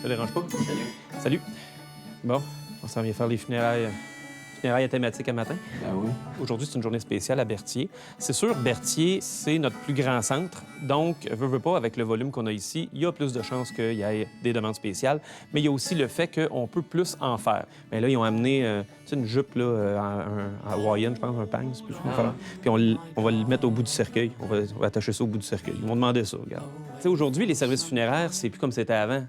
Ça dérange pas? Salut. Bon, on s'en vient faire les funérailles à thématique à matin. Ben oui. Aujourd'hui, c'est une journée spéciale à Berthier. C'est sûr, Berthier, c'est notre plus grand centre. Donc, veut pas, avec le volume qu'on a ici, il y a plus de chances qu'il y ait des demandes spéciales. Mais il y a aussi le fait qu'on peut plus en faire. Bien là, ils ont amené une jupe là, en hawaïenne, je pense, un pang, c'est plus qu'on fait. Puis on va le mettre au bout du cercueil. On va attacher ça au bout du cercueil. Ils m'ont demandé ça, regarde. Tu sais, aujourd'hui, les services funéraires, c'est plus comme c'était avant.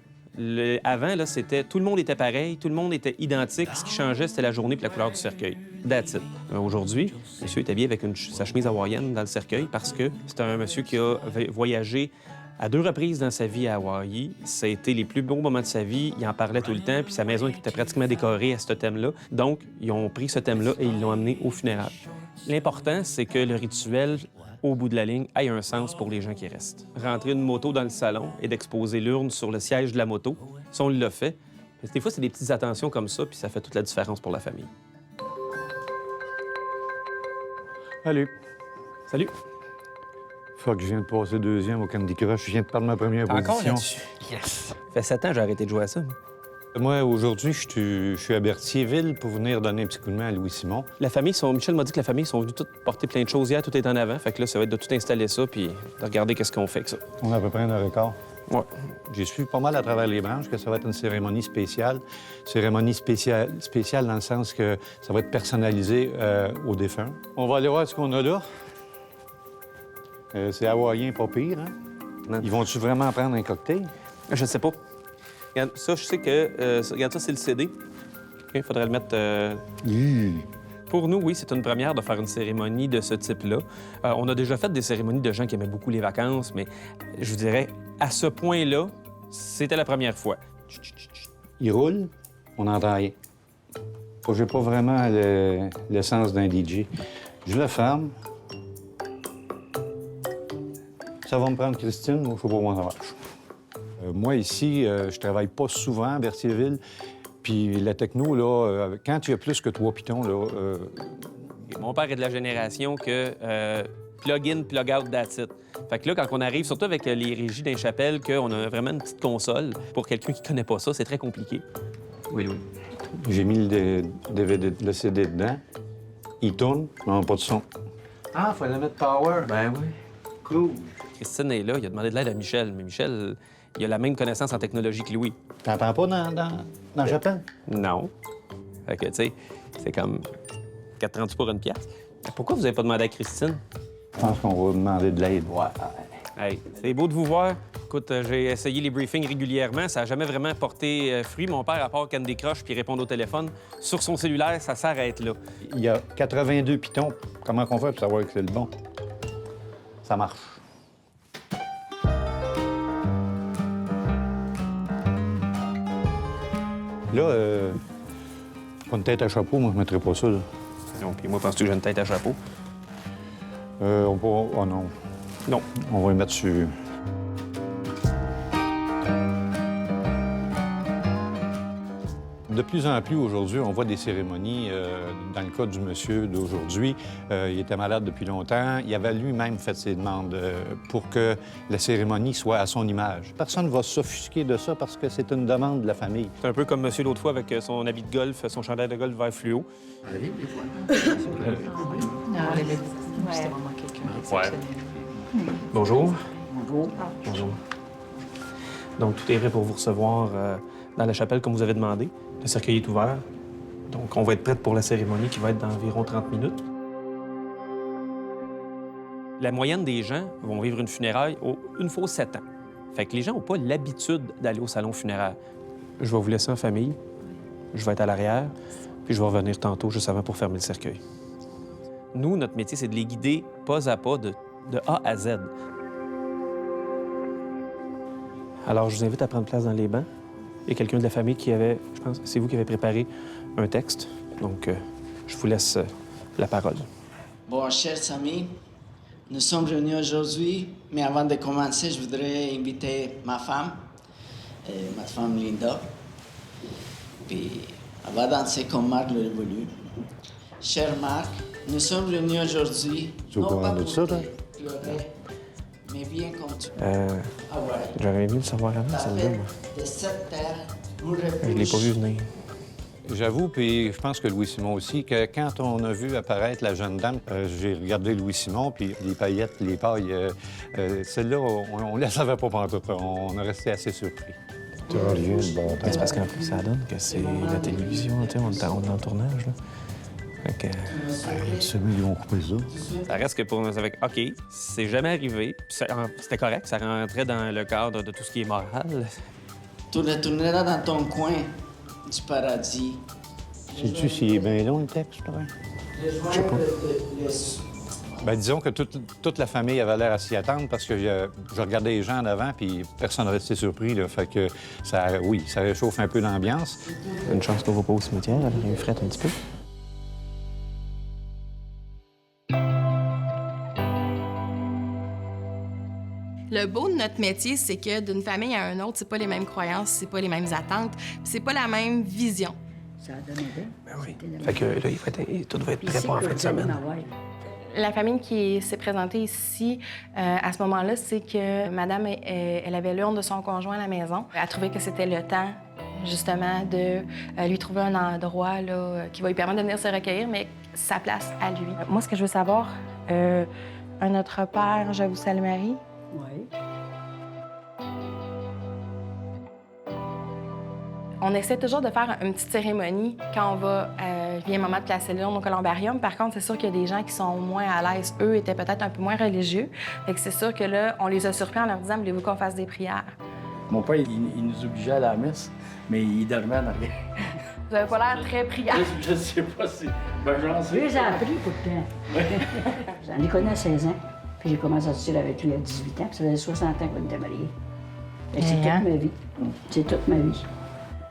Avant, là, c'était tout le monde était pareil, tout le monde était identique. Ce qui changeait, c'était la journée et la couleur du cercueil. That's it. Aujourd'hui, monsieur est habillé avec sa chemise hawaïenne dans le cercueil parce que c'est un monsieur qui a voyagé à 2 reprises dans sa vie à Hawaï. Ça a été les plus beaux moments de sa vie. Il en parlait tout le temps, puis sa maison était pratiquement décorée à ce thème-là. Donc, ils ont pris ce thème-là et ils l'ont amené au funérailles. L'important, c'est que le rituel, au bout de la ligne, ait un sens pour les gens qui restent. Rentrer une moto dans le salon et d'exposer l'urne sur le siège de la moto, ça, on l'a fait. Mais des fois, c'est des petites attentions comme ça, puis ça fait toute la différence pour la famille. Salut. Salut. Fuck, je viens de passer deuxième au Candy Crush. Je viens de perdre ma première Encore position. là-dessus? Yes! Ça fait 7 ans que j'ai arrêté de jouer à ça. Moi, aujourd'hui, je suis à Berthierville pour venir donner un petit coup de main à Louis-Simon. Michel m'a dit que la famille sont venus toutes porter plein de choses hier, tout est en avant. Fait que là, ça va être de tout installer ça, puis de regarder qu'est-ce qu'on fait avec ça. On a à peu près 1h15. Ouais. J'ai su pas mal à travers les branches que ça va être une cérémonie spéciale. Cérémonie spéciale dans le sens que ça va être personnalisé aux défunts. On va aller voir ce qu'on a là. C'est hawaïen, pas pire, hein? Non. Ils vont-tu vraiment prendre un cocktail? Je sais pas. Regarde, ça, je sais que... regarde, ça, c'est le CD. Il faudrait le mettre... Pour nous, oui, c'est une première de faire une cérémonie de ce type-là. On a déjà fait des cérémonies de gens qui aimaient beaucoup les vacances, mais je vous dirais, à ce point-là, c'était la première fois. Il roule, on n'entend rien. J'ai pas vraiment le sens d'un DJ. Je le ferme. Ça va me prendre Christine, moi, je sais pas comment ça marche. Moi, ici, je travaille pas souvent à Berthierville. Puis la techno, là, quand il y a plus que 3 pitons, là... Mon père est de la génération que plug-in, plug-out, that's it. Fait que là, quand on arrive, surtout avec les régies d'un chapelle, qu'on a vraiment une petite console, pour quelqu'un qui connaît pas ça, c'est très compliqué. Oui. J'ai mis le CD dedans. Il tourne, mais on n'a pas de son. Ah, faut la mettre power. Ben oui. Cool. Christine est là, il a demandé de l'aide à Michel, mais Michel, il a la même connaissance en technologie que Louis. T'entends pas dans la chapelle? Non. Fait que, tu sais, c'est comme 4,30 pour une pièce. Pourquoi vous avez pas demandé à Christine? Je pense qu'on va demander de l'aide. Ouais. Hey, c'est beau de vous voir. Écoute, j'ai essayé les briefings régulièrement. Ça n'a jamais vraiment porté fruit. Mon père, à part Candy Crush puis répondre au téléphone, sur son cellulaire, ça s'arrête là. Il y a 82 pitons. Comment qu'on fait pour savoir que c'est le bon? Ça marche. Là, pas une tête à chapeau, moi, je mettrais pas ça, là. Non, puis moi, penses-tu que j'ai une tête à chapeau? On peut... Oh non. Non. On va y mettre sur... De plus en plus, aujourd'hui, on voit des cérémonies. Dans le cas du monsieur d'aujourd'hui, il était malade depuis longtemps. Il avait lui-même fait ses demandes pour que la cérémonie soit à son image. Personne ne va s'offusquer de ça parce que c'est une demande de la famille. C'est un peu comme monsieur l'autre fois avec son habit de golf, son chandail de golf vert fluo. Allez, des fois. Non, les bébés, c'était vraiment quelqu'un d'exceptionnel. Bonjour. Bonjour. Bonjour. Donc, tout est prêt pour vous recevoir dans la chapelle comme vous avez demandé. Le cercueil est ouvert. Donc, on va être prête pour la cérémonie qui va être d'environ 30 minutes. La moyenne des gens vont vivre une funéraille une fois aux 7 ans. Fait que les gens n'ont pas l'habitude d'aller au salon funéraire. Je vais vous laisser en famille. Je vais être à l'arrière. Puis je vais revenir tantôt, juste avant, pour fermer le cercueil. Nous, notre métier, c'est de les guider pas à pas de A à Z. Alors, je vous invite à prendre place dans les bancs. Il y a quelqu'un de la famille qui avait, je pense, c'est vous qui avez préparé un texte. Donc, je vous laisse la parole. Bon, chers amis, nous sommes réunis aujourd'hui, mais avant de commencer, je voudrais inviter ma femme Linda. Puis, elle va danser comme Marc le Révolu. Cher Marc, nous sommes réunis aujourd'hui. Tu es au courant de ça, toi? Pleurer, mais bien comme tu Ah ouais. J'aurais aimé le savoir avant, celle-là, moi. De cette terre, nous Je l'ai pas vu venir. J'avoue, puis je pense que Louis-Simon aussi, que quand on a vu apparaître la jeune dame, j'ai regardé Louis-Simon, puis les paillettes, les pailles, celle-là, on ne la savait pas pantoute. On a resté assez surpris. C'est parce qu'en plus, ça donne que c'est la télévision, tu sais, on est en tournage, là. Fait que... Celui, ils vont couper ça. Ça reste que pour nous, avec OK, c'est jamais arrivé, puis c'était correct, ça rentrait dans le cadre de tout ce qui est moral. Tu retourneras dans ton coin du paradis. Sais-tu s'il est bien long, le texte, toi? Je sais pas. Bien, disons que toute la famille avait l'air à s'y attendre parce que je regardais les gens en avant, puis personne ne restait surpris, là. Fait que, ça réchauffe un peu l'ambiance. Une chance qu'on va pas au cimetière, elle aurait eu frette un petit peu. Le beau de notre métier, c'est que d'une famille à une autre, c'est pas les mêmes croyances, c'est pas les mêmes attentes, puis c'est pas la même vision. Ça a donné bien. Ben oui. Fait que là, tout va être prêt pour en fin de semaine. La famille qui s'est présentée ici, à ce moment-là, c'est que madame, elle avait l'urne de son conjoint à la maison. Elle trouvait que c'était le temps, justement, de lui trouver un endroit là, qui va lui permettre de venir se recueillir, mais sa place à lui. Moi, ce que je veux savoir, un Notre Père, je vous salue Marie. Oui. On essaie toujours de faire une petite cérémonie quand on va, vient le moment de placer l'urne au columbarium. Par contre, c'est sûr qu'il y a des gens qui sont moins à l'aise. Eux étaient peut-être un peu moins religieux. Fait que c'est sûr que là, on les a surpris en leur disant « Voulez-vous qu'on fasse des prières? » Mon père, il nous obligeait à la messe, mais il dormait en arrière. Vous avez pas l'air très prière. Je sais pas si... Ben, j'en sais. Je les ai appris pourtant. J'en ai connu à 16 ans. Puis j'ai commencé à sortir avec lui à 18 ans. Puis ça faisait 60 ans qu'on était mariés. Et c'est toute ma vie. C'est toute ma vie.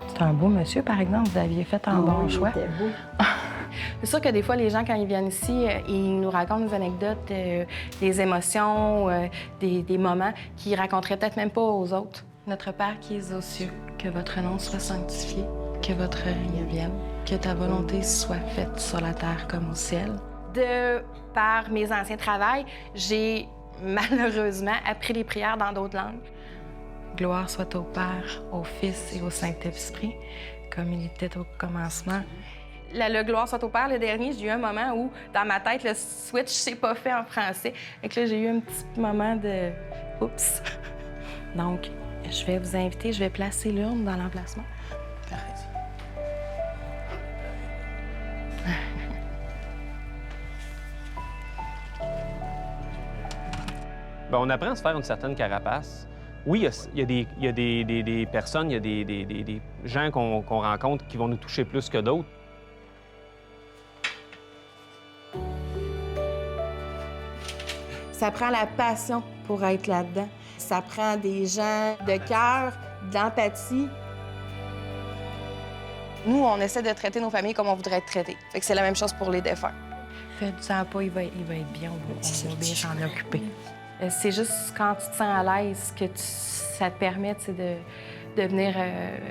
C'est un beau monsieur, par exemple. Vous aviez fait un bon choix. C'était beau. C'est sûr que des fois, les gens, quand ils viennent ici, ils nous racontent des anecdotes, des émotions, des moments qu'ils raconteraient peut-être même pas aux autres. Notre Père qui es aux cieux, que votre nom soit sanctifié, que votre règne vienne, que ta volonté soit faite sur la terre comme au ciel. Par mes anciens travails, j'ai malheureusement appris les prières dans d'autres langues. Gloire soit au Père, au Fils et au Saint-Esprit, comme il était au commencement. Le gloire soit au Père, le dernier, j'ai eu un moment où, dans ma tête, le switch s'est pas fait en français. Et que là, j'ai eu un petit moment de « oups ». Donc, je vais vous inviter, je vais placer l'urne dans l'emplacement. Ben, on apprend à se faire une certaine carapace. Oui, il y a des personnes, il y a des gens qu'on rencontre qui vont nous toucher plus que d'autres. Ça prend la passion pour être là-dedans. Ça prend des gens de cœur, d'empathie. Nous, on essaie de traiter nos familles comme on voudrait être traités. Fait que c'est la même chose pour les défunts. Fais-le pas, il va être bien, on va bien s'en occuper. C'est juste quand tu te sens à l'aise que ça te permet de venir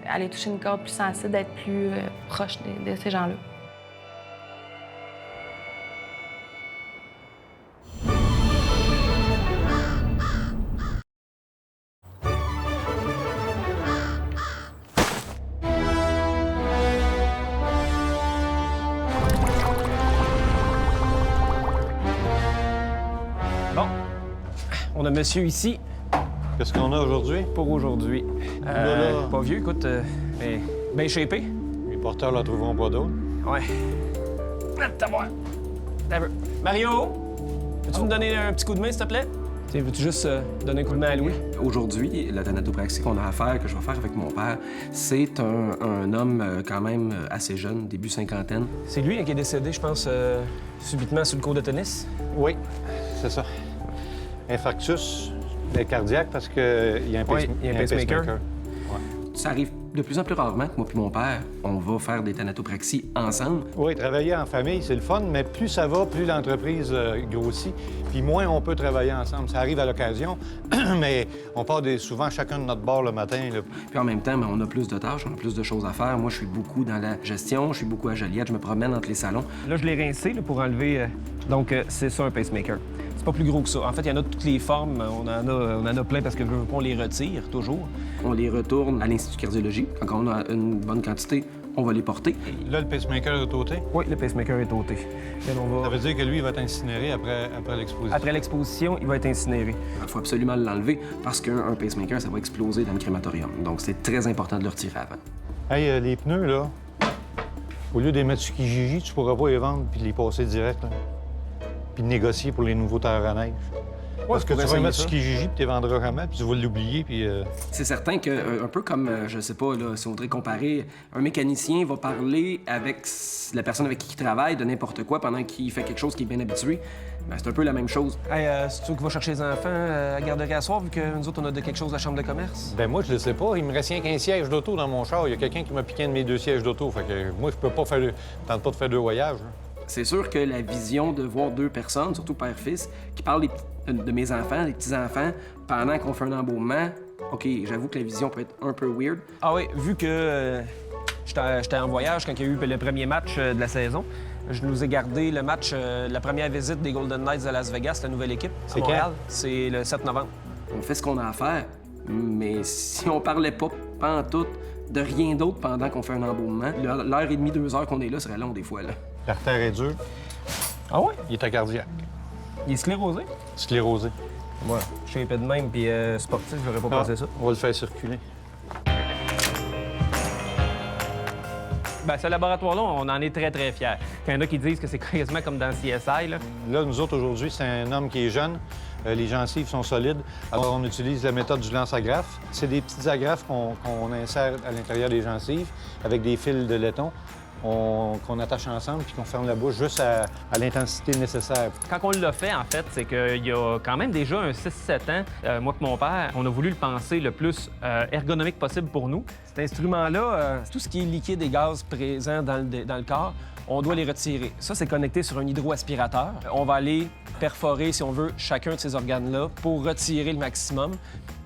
aller toucher une corde plus sensible, d'être plus proche de ces gens-là. Bon, on a monsieur ici Qu'est-ce qu'on a aujourd'hui? pour aujourd'hui. Oulala. Pas vieux, écoute, mais bien shapé. Les porteurs la trouveront pas d'autres. Ouais. Attends, moi. Mario, peux-tu me donner un petit coup de main, s'il te plaît? Tiens, veux-tu juste donner un coup de main à Louis? Aujourd'hui, la thanatopraxie qu'on a à faire, que je vais faire avec mon père, c'est un homme quand même assez jeune, début cinquantaine. C'est lui qui est décédé, je pense, subitement sur le cours de tennis. Oui, c'est ça. Infarctus cardiaque parce qu'il y a un Oui, il y a un pacemaker. Ça arrive De plus en plus rarement que moi puis mon père, on va faire des thanatopraxies ensemble. Oui, travailler en famille, c'est le fun, mais plus ça va, plus l'entreprise grossit, puis moins on peut travailler ensemble. Ça arrive à l'occasion, mais on part souvent chacun de notre bord le matin. Là. Puis en même temps, ben, on a plus de tâches, on a plus de choses à faire. Moi, je suis beaucoup dans la gestion, je suis beaucoup à Joliette, je me promène entre les salons. Là, je l'ai rincé là, pour enlever. Donc, c'est ça un pacemaker. C'est pas plus gros que ça. En fait, il y en a de toutes les formes. On en a plein parce que on les retire toujours. On les retourne à l'Institut de cardiologie. Quand on a une bonne quantité, on va les porter. Là, le pacemaker est ôté. Oui, le pacemaker est ôté. Et on Ça va... veut dire que lui, il va être incinéré après l'exposition. Après l'exposition, il va être incinéré. Il faut absolument l'enlever parce qu'un pacemaker, ça va exploser dans le crématorium. Donc, c'est très important de le retirer avant. Hey, les pneus, là, au lieu de les mettre sur Kijiji, tu pourras pas les vendre puis les passer direct, là. Puis de négocier pour les nouveaux terres à neige. Parce que tu vas les mettre sur Kijiji puis tu les vendras jamais, puis tu vas l'oublier, puis... C'est certain que, un peu comme, je sais pas, là, si on voudrait comparer, un mécanicien va parler avec la personne avec qui il travaille de n'importe quoi pendant qu'il fait quelque chose qui est bien habitué. Ben, c'est un peu la même chose. Hey, c'est toi qui vas chercher les enfants à la garderie à soir, vu que nous autres, on a de quelque chose à la chambre de commerce? Ben moi, je le sais pas. Il me reste rien qu'un siège d'auto dans mon char. Il y a quelqu'un qui m'a piqué un de mes 2 sièges d'auto. Fait que moi, je peux pas faire... tente pas de faire 2 voyages, là. C'est sûr que la vision de voir 2 personnes, surtout père-fils, qui parlent de mes enfants, des petits-enfants, pendant qu'on fait un embaumement, OK, j'avoue que la vision peut être un peu weird. Ah oui, vu que j'étais en voyage quand il y a eu le premier match de la saison, je nous ai gardé le match, la première visite des Golden Knights de Las Vegas, la nouvelle équipe, à C'est Montréal. quand? C'est le 7 novembre. On fait ce qu'on a à faire, mais si on parlait pas pantoute de rien d'autre pendant qu'on fait un embaumement, l'heure et demie, 2 heures qu'on est là serait long des fois, là. L'artère est dure. Ah ouais? Il est cardiaque. Il est sclérosé? Sclérosé. Ouais. Je suis un peu de même, puis sportif, j'aurais pas pensé ça. On va le faire circuler. Ben, ce laboratoire-là, on en est très, très fiers. Il y en a qui disent que c'est quasiment comme dans CSI, là. Là, nous autres, aujourd'hui, c'est un homme qui est jeune. Les gencives sont solides. Alors, on utilise la méthode du lance-agrafe. C'est des petites agrafes qu'on insère à l'intérieur des gencives avec des fils de laiton qu'on attache ensemble puis qu'on ferme la bouche juste à l'intensité nécessaire. Quand on l'a fait, en fait, c'est qu'il y a quand même déjà un 6-7 ans, moi et mon père, on a voulu le penser le plus ergonomique possible pour nous. Cet instrument-là, tout ce qui est liquide et gaz présent dans le corps, on doit les retirer. Ça, c'est connecté sur un hydroaspirateur. On va aller perforer, si on veut, chacun de ces organes-là pour retirer le maximum.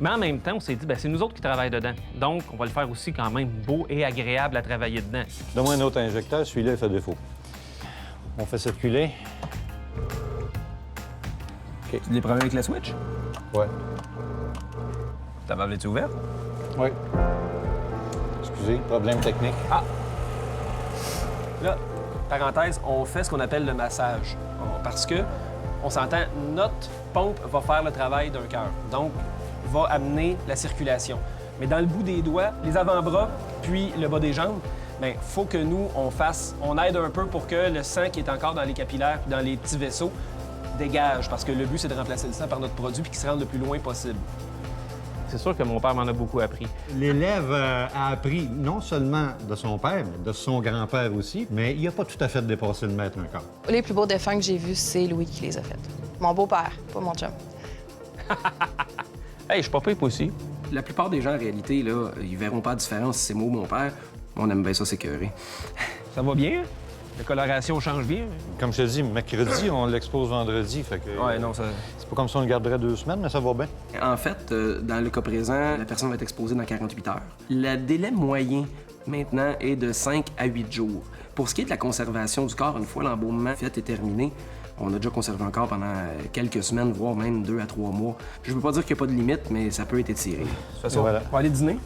Mais en même temps, on s'est dit, bien, c'est nous autres qui travaillons dedans. Donc, on va le faire aussi quand même beau et agréable à travailler dedans. Donne-moi un autre injecteur, celui-là, il fait défaut. On fait circuler. Tu as des problèmes avec la switch? Ouais. Ta valve est ouverte? Oui. Excusez, problème technique. Ah! Là, parenthèse, on fait ce qu'on appelle le massage. Parce que, on s'entend, notre pompe va faire le travail d'un cœur. Donc, va amener la circulation. Mais dans le bout des doigts, les avant-bras, puis le bas des jambes, bien, il faut que nous, on aide un peu pour que le sang qui est encore dans les capillaires puis dans les petits vaisseaux dégage. Parce que le but, c'est de remplacer le sang par notre produit puis qu'il se rende le plus loin possible. C'est sûr que mon père m'en a beaucoup appris. L'élève a appris non seulement de son père, mais de son grand-père aussi, mais il n'a pas tout à fait dépassé le maître encore. Les plus beaux défunts que j'ai vus, c'est Louis qui les a faits. Mon beau-père, pas mon chum. Hey, je suis pas pire aussi. La plupart des gens, en réalité, là, ils verront pas la différence si c'est moi ou mon père. On aime bien ça s'écœurer. Ça va bien? La coloration change bien? Comme je te dis, mercredi, on l'expose vendredi, fait que... Ouais, non, ça... C'est pas comme si on le garderait 2 semaines, mais ça va bien. En fait, dans le cas présent, la personne va être exposée dans 48 heures. Le délai moyen, maintenant, est de 5 à 8 jours. Pour ce qui est de la conservation du corps, une fois l'embaumement fait et terminé, on a déjà conservé un corps pendant quelques semaines, voire même 2 à 3 mois. Je veux pas dire qu'il n'y a pas de limite, mais ça peut être étiré. De toute façon, Voilà. on va aller dîner.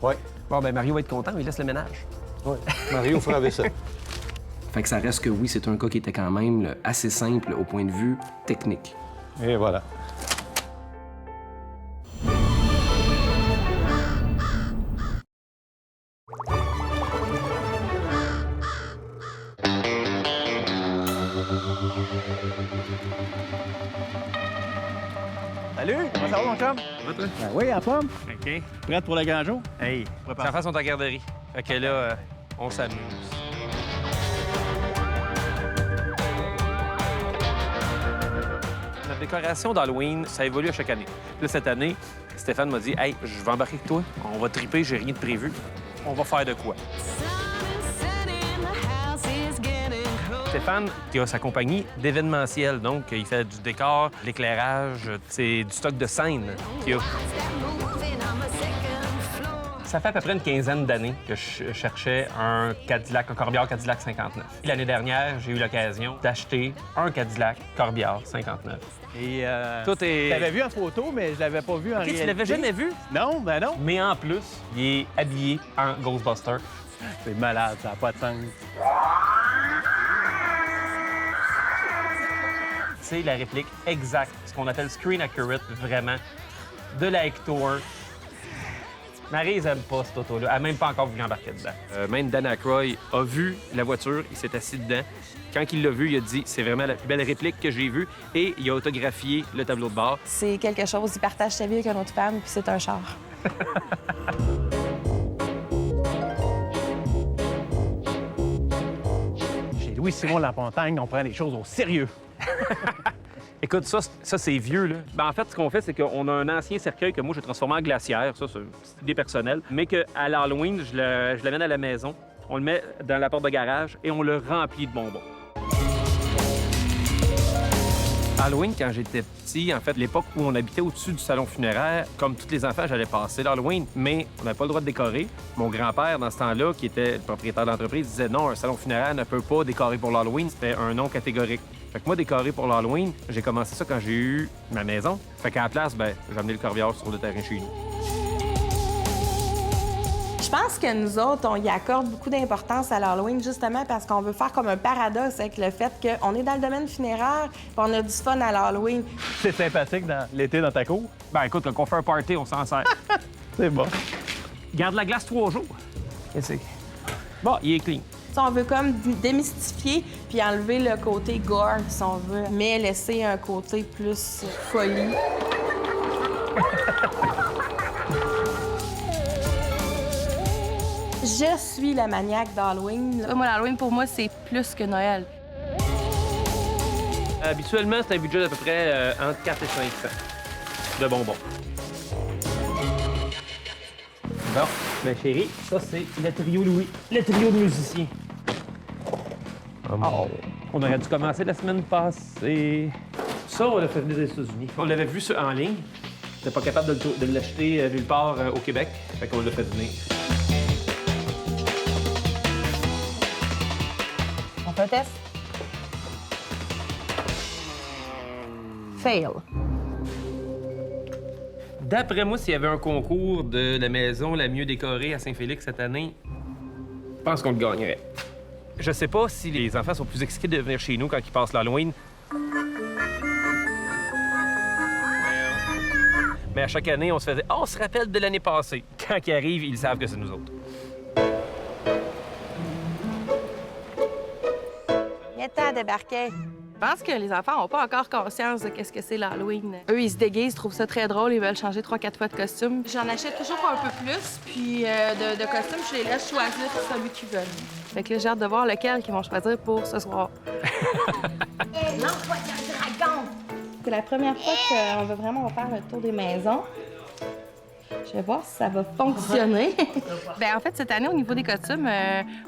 Oui. Bon, ben Mario va être content, il laisse le ménage. Oui. Mario fera la vaisselle. Fait que ça reste que oui, c'est un cas qui était quand même là, assez simple au point de vue technique. Et voilà. Salut, comment ça va, mon chum? Ben oui, en forme. OK. Prête pour le grand jour? Hey, les enfants sont à garderie. Fait que là, on s'amuse. Notre décoration d'Halloween, ça évolue à chaque année. Là, cette année, Stéphane m'a dit « Hey, je vais embarquer avec toi. On va triper, j'ai rien de prévu. » on va faire de quoi. Stéphane, qui a sa compagnie d'événementiel, donc il fait du décor, de l'éclairage, c'est du stock de scène qu'il a. Ça fait à peu près une quinzaine d'années que je cherchais un Cadillac, un Corbière Cadillac 59. L'année dernière, j'ai eu l'occasion d'acheter un Cadillac Corbière 59. Et Tout est... je l'avais vu en photo, mais je l'avais pas vu en OK, réalité. tu l'avais jamais vu? Non, ben non. Mais en plus, il est habillé en Ghostbuster. C'est malade, ça n'a pas de sens. C'est la réplique exacte, ce qu'on appelle screen accurate, vraiment, de la Hector. Maryse n'aime pas cette auto-là. Elle n'a même pas encore voulu embarquer dedans. Même Dan Aykroyd a vu la voiture, il s'est assis dedans. Quand il l'a vu, il a dit « c'est vraiment la plus belle réplique que j'ai vue » et il a autographié le tableau de bord. C'est quelque chose, il partage sa vie avec une autre femme, puis c'est un char. Chez Louis-Simon Lamontagne, on prend les choses au sérieux. Écoute, ça c'est vieux, là. Ben, en fait, ce qu'on fait, c'est qu'on a un ancien cercueil que moi, j'ai transformé en glacière. Ça, c'est une idée personnelle. Mais qu'à l'Halloween, je l'amène à la maison, on le met dans la porte de garage et on le remplit de bonbons. Halloween, quand j'étais petit, en fait, l'époque où on habitait au-dessus du salon funéraire, comme tous les enfants, j'allais passer l'Halloween, mais on n'avait pas le droit de décorer. Mon grand-père, dans ce temps-là, qui était le propriétaire d'entreprise, disait non, un salon funéraire ne peut pas décorer pour l'Halloween. C'était un non catégorique. Fait que moi, décorer pour l'Halloween, j'ai commencé ça quand j'ai eu ma maison. Fait qu'à la place, ben, j'ai amené le Corbière sur le terrain chez nous. Je pense que nous autres, on y accorde beaucoup d'importance à l'Halloween, justement parce qu'on veut faire comme un paradoxe avec le fait qu'on est dans le domaine funéraire puis on a du fun à l'Halloween. C'est sympathique dans l'été dans ta cour? Ben écoute, quand on fait un party, on s'en sert. C'est bon. Garde la glace 3 jours. Qu'est-ce que c'est? Bon, il est clean. Si on veut comme démystifier puis enlever le côté gore, si on veut, mais laisser un côté plus folie. Je suis la maniaque d'Halloween. Moi, l'Halloween, pour moi, c'est plus que Noël. Habituellement, c'est un budget d'à peu près entre 4 et 500 de bonbons. Bon, ma chérie, ça, c'est le trio Louis, le trio de musiciens. Oh. On aurait dû commencer la semaine passée. Ça, on l'a fait venir des États-Unis. On l'avait vu en ligne. On n'était pas capable de l'acheter nulle part au Québec. Fait qu'on l'a fait venir. On fait un test? Fail. D'après moi, s'il y avait un concours de la maison la mieux décorée à Saint-Félix cette année, je pense qu'on le gagnerait. Je sais pas si les enfants sont plus excités de venir chez nous quand ils passent l'Halloween. Mais à chaque année, on se faisait « on se rappelle de l'année passée ». Quand ils arrivent, ils savent que c'est nous autres. Il est temps de débarquer. Je pense que les enfants n'ont pas encore conscience de qu'est-ce que c'est l'Halloween. Eux, ils se déguisent, ils trouvent ça très drôle, ils veulent changer 3-4 fois de costume. J'en achète toujours un peu plus, puis de costumes, je les laisse choisir celui qu'ils veulent. Fait que là, j'ai hâte de voir lequel qu'ils vont choisir pour ce soir. L'envoi d'un dragon! C'est la première fois qu'on va vraiment faire le tour des maisons. Je vais voir si ça va fonctionner. Bien, en fait, cette année, au niveau des costumes,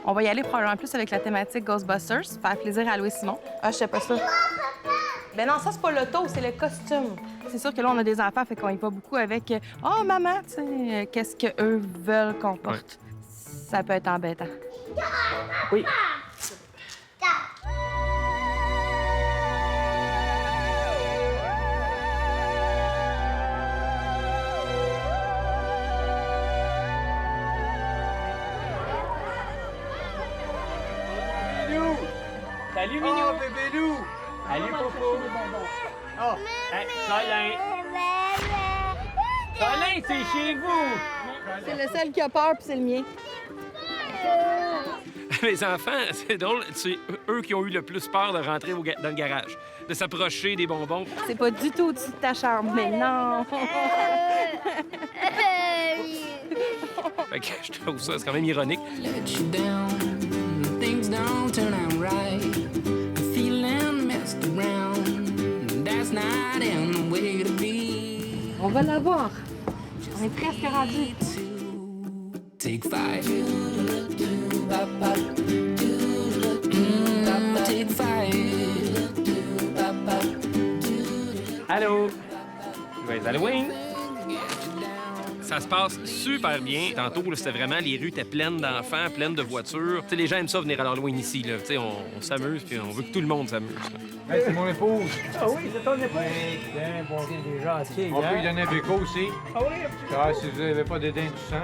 on va y aller probablement plus avec la thématique Ghostbusters, faire plaisir à Louis-Simon. Ah, je sais pas ça. Ben non, ça, c'est pas l'auto, c'est le costume. C'est sûr que là, on a des enfants, fait qu'on y va beaucoup avec « Oh, maman, tu sais, qu'est-ce qu'eux veulent qu'on porte? » Ça peut être embêtant. Oui. Salut, Minou! Oh, bébé loup! Salut, Coco! Oh! Hey, Solin! Solin, c'est chez vous! C'est le seul qui a peur, puis c'est le mien. Les enfants, c'est drôle, c'est eux qui ont eu le plus peur de rentrer dans le garage, de s'approcher des bonbons. C'est pas du tout au-dessus de ta chambre, mais non! Fait que je trouve ça, c'est quand même ironique. On va l'avoir. On est presque rendu. Take 5. Take 5. Allô? Joyeux Halloween! Ça se passe super bien. Tantôt, là, c'était vraiment, les rues étaient pleines d'enfants, pleines de voitures. Tu sais, les gens aiment ça venir à l'Halloween ici. Là. Tu sais, on s'amuse, puis on veut que tout le monde s'amuse. Hey, c'est mon épouse. Ah oui, c'est ton épouse. Oui, bien, bon, c'est déjà assez. On peut lui donner un béco aussi. Ah oui, un petit Ah, si vous n'avez pas d'édin du sang.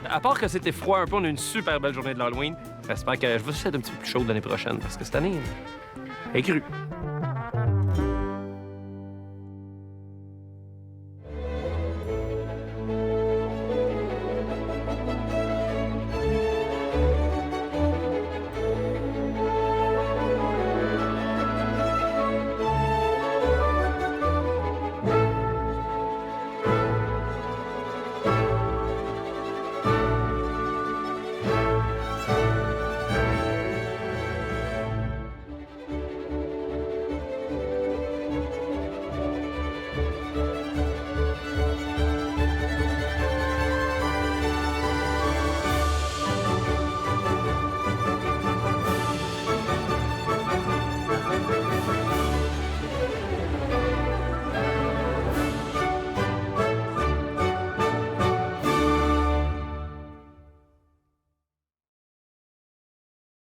À part que c'était froid un peu, on a une super belle journée de l'Halloween. J'espère que je vais essayer d'être un petit peu plus chaude l'année prochaine, parce que cette année, elle est crue.